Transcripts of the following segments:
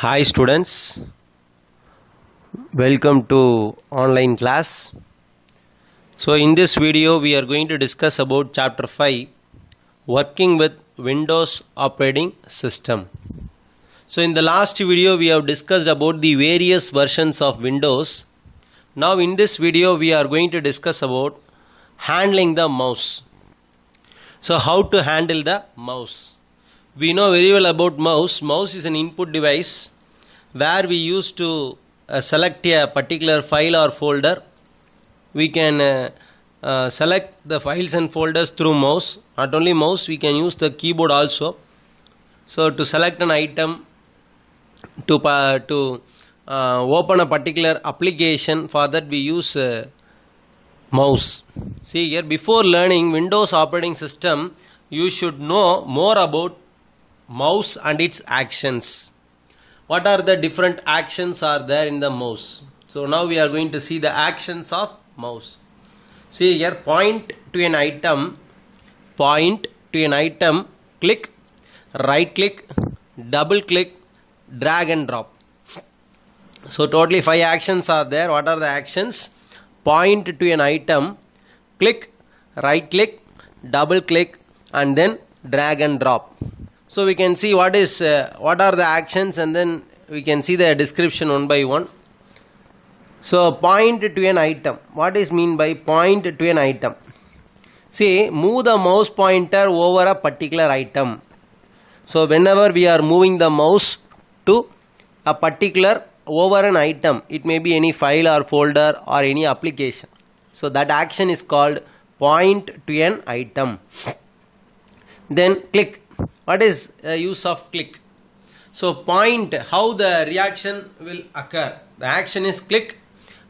Hi students, welcome to online class. So in this video we are going to discuss about chapter 5, working with Windows operating system. So in the last video we have discussed about the various versions of Windows. Now in this video we are going to discuss about handling the mouse. So how to handle the mouse. We know very well about mouse. Mouse is an input device where we used to select a particular file or folder. We can select the files and folders through mouse. Not only mouse, we can use the keyboard also. So to select an item, to open a particular application, for that we use mouse. See here, before learning Windows operating system, you should know more about mouse and its actions. What are the different actions are there in the mouse? So now we are going to see the actions of mouse. See here, point to an item, click, right click, double click, drag and drop. So totally 5 actions are there. What are the actions? Point to an item, click, right click, double click, and then drag and drop. So we can see what are the actions, and then we can see the description one by one. So point to an item. What is mean by point to an item? See, move the mouse pointer over a particular item. So whenever we are moving the mouse to a particular over an item, it may be any file or folder or any application. So that action is called point to an item. Then click. What is the use of click? So point, how the reaction will occur. The action is click,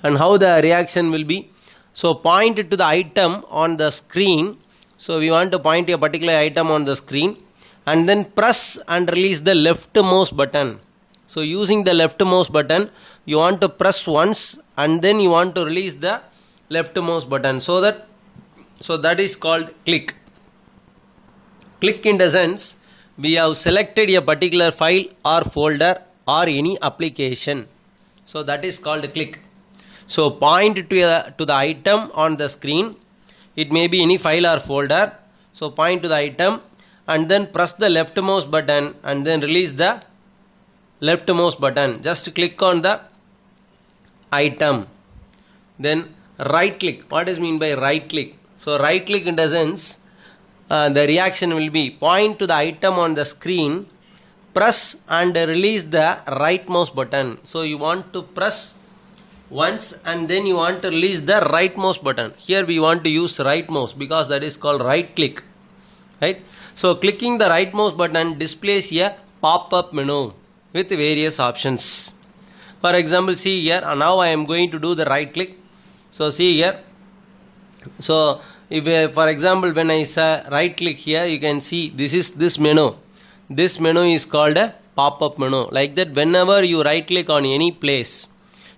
and how the reaction will be. So point to the item on the screen. So we want to point to a particular item on the screen, and then press and release the left mouse button. So using the left mouse button, you want to press once, and then you want to release the left mouse button. So that is called click. Click in the sense, we have selected a particular file or folder or any application. So that is called click. So point to the item on the screen. It may be any file or folder. So point to the item and then press the left mouse button and then release the left mouse button. Just click on the item. Then right click. What is mean by right click? So right click in the sense, the reaction will be point to the item on the screen, press and release the right mouse button. So you want to press once and then you want to release the right mouse button. Here we want to use right mouse because that is called right click. Right? So clicking the right mouse button displays a pop-up menu with various options. For example, see here, now I am going to do the right click. So see here. So if for example when I say right click here, you can see this menu. This menu is called a pop-up menu. Like that, whenever you right click on any place,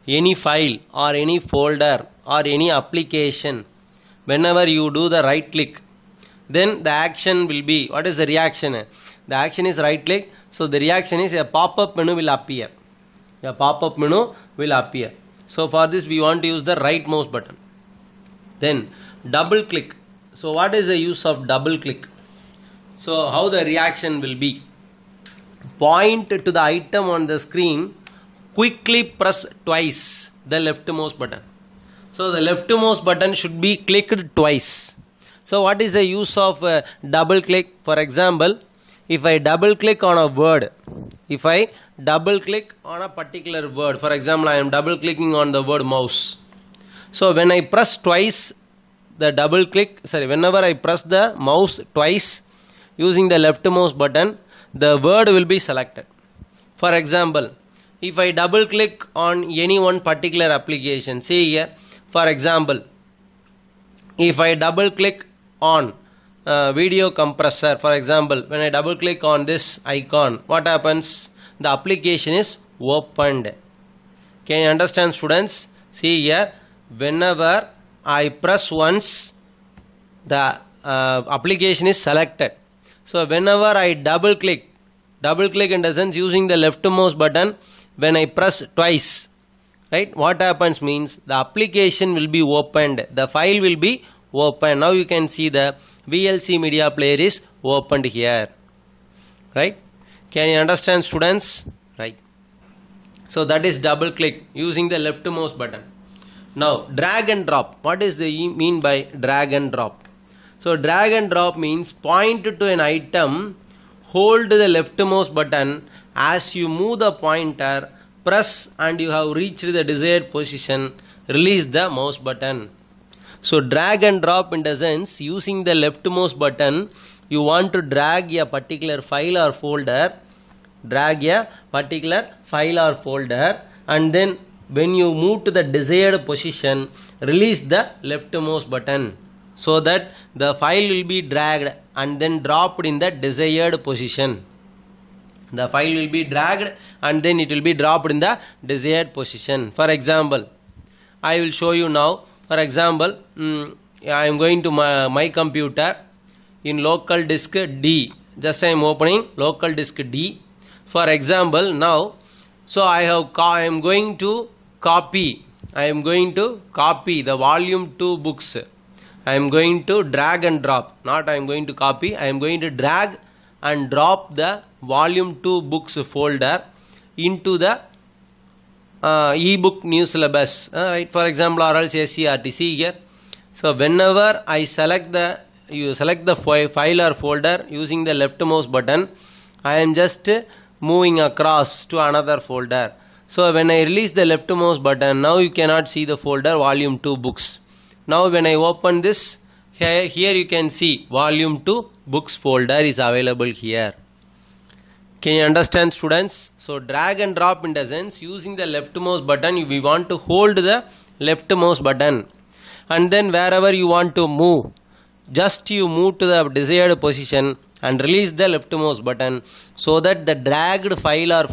any file or any folder or any application, whenever you do the right click, then the action will be, what is the reaction? The action is right click. So the reaction is a pop-up menu will appear. A pop-up menu will appear. So for this we want to use the right mouse button. Then double click. So what is the use of double click? So how the reaction will be? Point to the item on the screen, quickly press twice the left mouse button. So the left mouse button should be clicked twice. So what is the use of double click? For example, if I double click on a word, if I double click on a particular word, for example, I am double clicking on the word mouse. So when I press twice the double click, whenever I press the mouse twice using the left mouse button, the word will be selected. For example, if I double click on any one particular application, say here, for example, if I double click on video compressor, for example, when I double click on this icon, what happens? The application is opened. Can you understand, students? See here, whenever I press once, the application is selected. So whenever I double click, Double click in the sense using the left mouse button. When I press twice, right, what happens means the application will be opened, the file will be opened. Now you can see the VLC media player is opened here, right? Can you understand, students? Right. So that is double click using the left mouse button. Now drag and drop. What is the mean by drag and drop? So drag and drop means point to an item, hold the left mouse button. As you move the pointer, press and you have reached the desired position, release the mouse button. So drag and drop in the sense using the left mouse button, you want to drag a particular file or folder, and then when you move to the desired position, release the left mouse button so that the file will be dragged and then dropped in the desired position. The file will be dragged and then it will be dropped in the desired position. For example, I will show you now. For example, I am going to my computer in local disk D. Just I am opening local disk D. For example, now, so I am going to copy the volume 2 books. I am going to drag and drop. Not I am going to copy. I am going to drag and drop the volume 2 books folder into the ebook new syllabus, right? For example, or else SCRT. See here. So whenever I you select the file or folder using the left mouse button, I am just moving across to another folder. So when I release the left mouse button, now you cannot see the folder volume 2 books. Now when I open this, here you can see volume 2 books folder is available here. Can you understand, students? So drag and drop in the sense using the left mouse button, we want to hold the left mouse button and then wherever you want to move, just you move to the desired position and release the left mouse button so that the dragged file or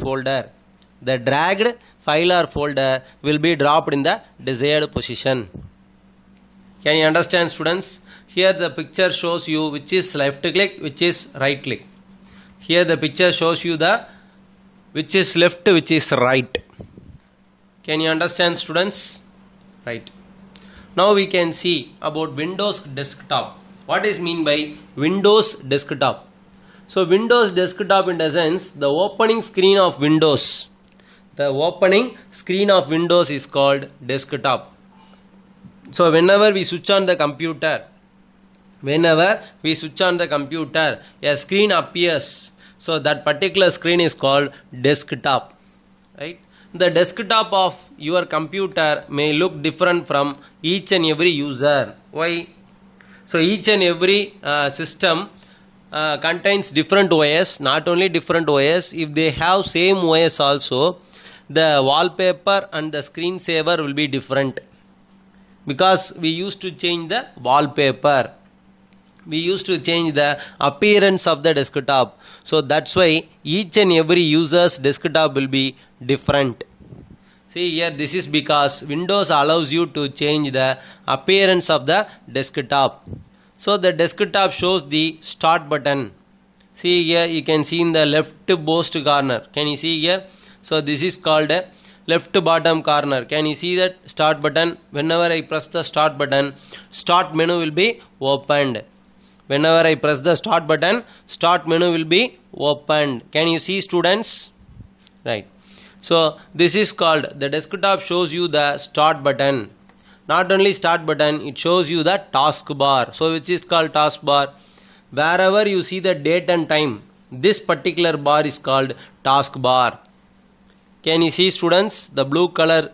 folder will be dropped in the desired position. Can you understand, students? Here the picture shows you which is left click, which is right click. Here the picture shows you the which is left, which is right. Can you understand, students? Right. Now we can see about Windows desktop. What is mean by Windows desktop? So Windows desktop in the sense the opening screen of Windows. The opening screen of Windows is called desktop. So whenever we switch on the computer, a screen appears. So that particular screen is called desktop, right? The desktop of your computer may look different from each and every user. Why? So each and every system contains different OS, not only different OS, if they have same OS also, the wallpaper and the screensaver will be different. Because we used to change the wallpaper, we used to change the appearance of the desktop. So that's why each and every user's desktop will be different. See here, this is because Windows allows you to change the appearance of the desktop. So the desktop shows the start button. See here, you can see in the left most corner. Can you see here? So this is called a left bottom corner. Can you see that start button? Whenever I press the start button, start menu will be opened. Whenever I press the start button, start menu will be opened. Can you see, students? Right. So this is called, the desktop shows you the start button. Not only start button, it shows you the taskbar. So which is called taskbar. Wherever you see the date and time, this particular bar is called taskbar. Can you see, students? The blue color,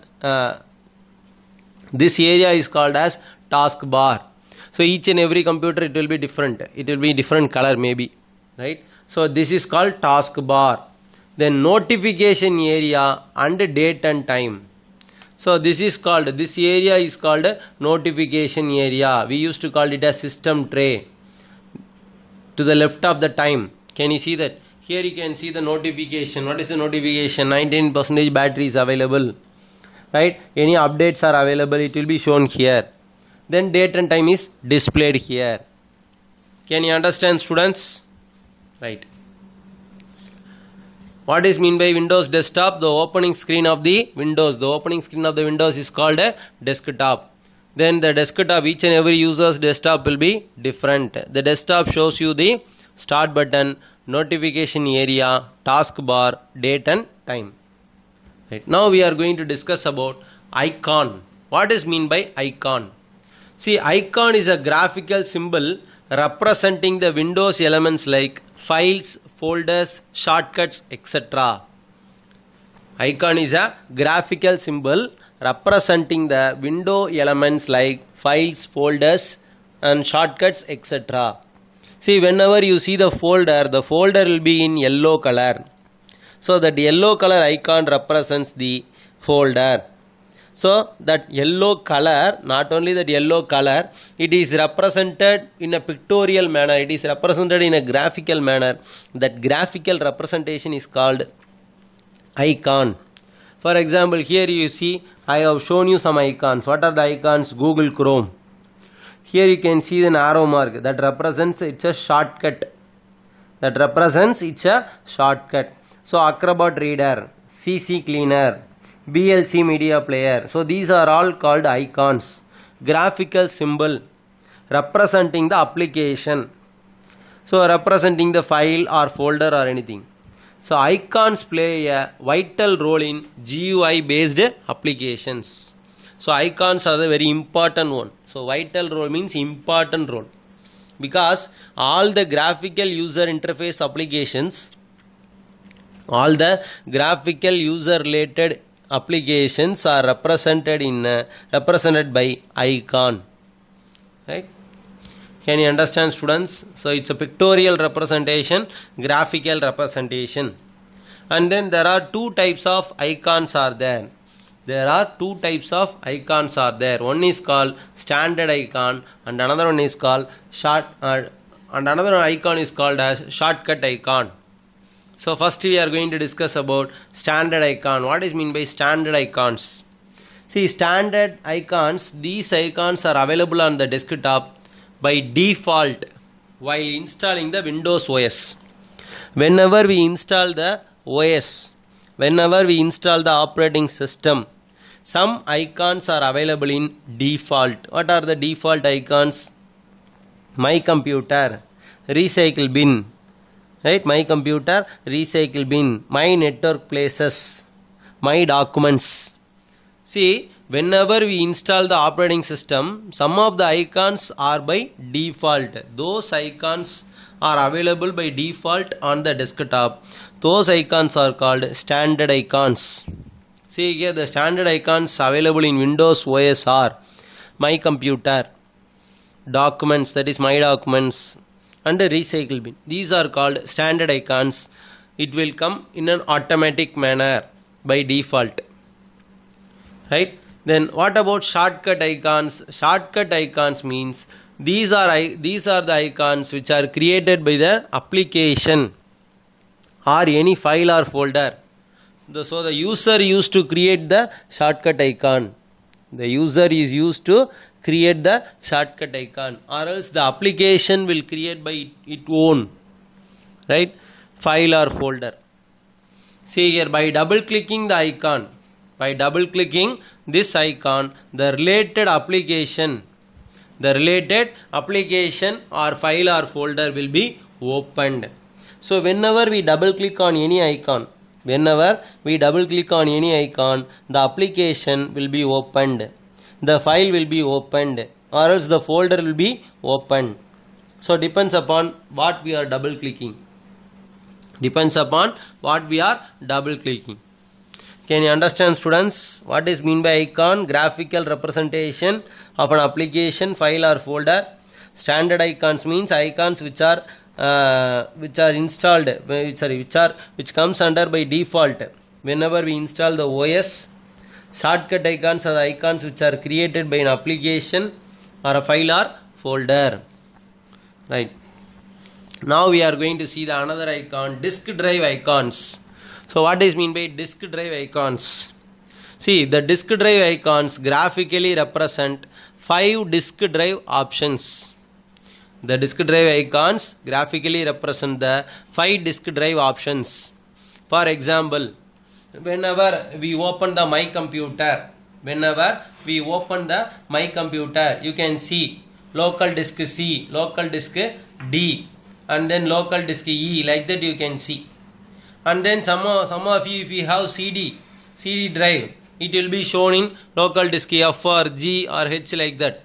this area is called as taskbar. So each and every computer it will be different. It will be different color maybe, right? So this is called taskbar. Then notification area and date and time. So this area is called notification area. We used to call it a system tray. To the left of the time. Can you see that? Here you can see the notification. What is the notification? 19% battery is available. Right? Any updates are available. It will be shown here. Then date and time is displayed here. Can you understand, students? Right. What is mean by Windows desktop? The opening screen of the Windows. The opening screen of the Windows is called a desktop. Then the desktop, each and every user's desktop will be different. The desktop shows you the start button, notification area, taskbar, date and time. Right. Now we are going to discuss about icon. What is mean by icon? See, icon is a graphical symbol representing the Windows elements like files, folders, shortcuts, etc. Icon is a graphical symbol representing the window elements like files, folders and shortcuts, etc. See, whenever you see the folder will be in yellow color. So that yellow color icon represents the folder. So that yellow color, not only that yellow color, it is represented in a pictorial manner, it is represented in a graphical manner. That graphical representation is called icon. For example, here you see, I have shown you some icons. What are the icons? Google Chrome. Here you can see an arrow mark that represents it's a shortcut. So Acrobat Reader, CC Cleaner, BLC Media Player. So these are all called icons. Graphical symbol representing the application. So representing the file or folder or anything. So icons play a vital role in GUI based applications. So icons are the very important one. So vital role means important role. Because all the graphical user interface applications, all the graphical user related applications are represented by icon. Right? Can you understand, students? So it's a pictorial representation, graphical representation. And then there are two types of icons are there. One is called standard icon and another one is called another icon is called as shortcut icon. So first we are going to discuss about standard icon. What is mean by standard icons? See, standard icons, these icons are available on the desktop by default while installing the Windows OS. Whenever we install the OS, whenever we install the operating system, some icons are available in default. What are the default icons? My computer, recycle bin. Right? My computer, recycle bin, my network places, my documents. See, whenever we install the operating system, some of the icons are by default. Those icons are available by default on the desktop. Those icons are called standard icons. See here, the standard icons available in Windows OS are my computer, documents, that is my documents, and a recycle bin. These are called standard icons. It will come in an automatic manner by default. Right? Then what about shortcut icons? Shortcut icons means these are the icons which are created by the application or any file or folder. So the user used to create the shortcut icon. The user is used to create the shortcut icon, or else the application will create by its own, right, file or folder. See here, by double clicking the icon, this icon, the related application or file or folder will be opened. So whenever we double click on any icon, the application will be opened, the file will be opened, or else the folder will be opened. So depends upon what we are double clicking. Can you understand, students? What is mean by icon? Graphical representation of an application, file or folder. Standard icons means icons which comes under by default whenever we install the OS. Shortcut icons are the icons which are created by an application or a file or folder. Right. Now we are going to see the another icon, disk drive icons. So what is mean by disk drive icons? See, the disk drive icons graphically represent 5 disk drive options. The disk drive icons graphically represent the 5 disk drive options. For example, whenever we open the my computer, you can see local disk C, local disk D, and then local disk E, like that you can see. And then some of you, if you have CD drive, it will be shown in local disk F or G or H, like that.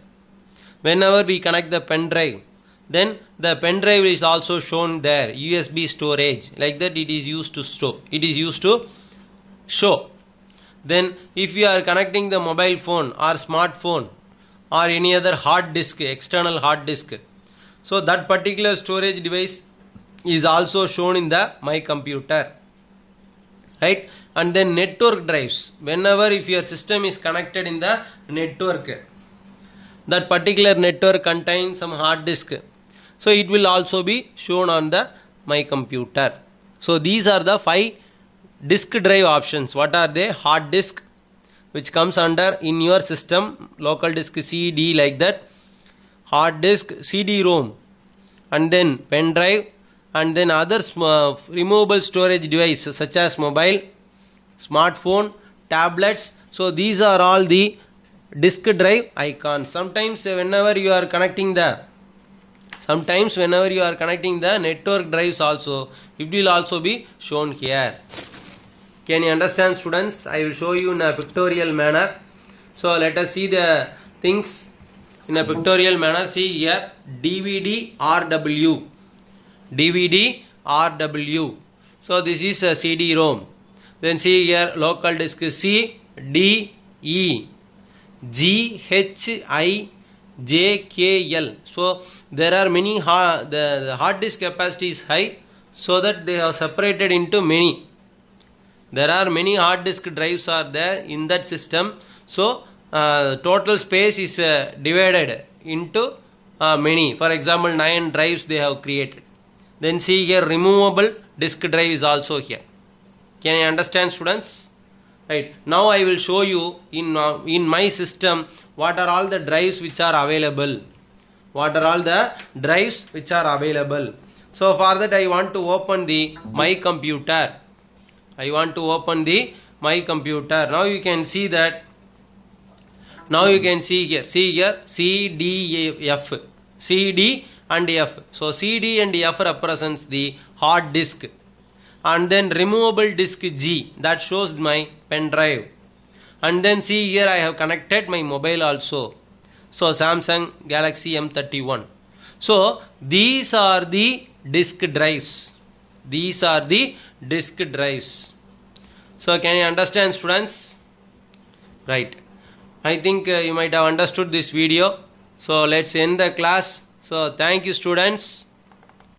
Whenever we connect the pen drive, then the pen drive is also shown there, USB storage, like that it is used to show. Then if you are connecting the mobile phone or smartphone or any other hard disk, external hard disk, so that particular storage device is also shown in the my computer, right? And then network drives, whenever if your system is connected in the network, that particular network contains some hard disk, so it will also be shown on the my computer. So these are the 5 disk drive options. What are they? Hard disk, which comes under in your system, local disk C, D, like that. Hard disk, CD-ROM, and then pen drive, and then other removable storage devices such as mobile, smartphone, tablets. So these are all the disk drive icons. Sometimes whenever you are connecting the network drives also, it will also be shown here. Can you understand, students? I will show you in a pictorial manner. So let us see the things in a pictorial manner. See here, DVD RW. So this is a CD-ROM. Then see here, local disk C, D, E, G, H, I, J, K, L. So there are many, the hard disk capacity is high, so that they have separated into many. There are many hard disk drives are there in that system. So total space is divided into many. For example, 9 drives they have created. Then see here, removable disk drive is also here. Can you understand, students? Right. Now I will show you in my system what are all the drives which are available. So for that I want to open the my computer. Now you can see that. Now you can see here. See here, C, D, F. So CD and F represents the hard disk. And then removable disk G, that shows my pen drive. And then see here, I have connected my mobile also. So Samsung Galaxy M31. So these are the disk drives. So can you understand, students? Right. I think you might have understood this video. So let's end the class. So thank you, students.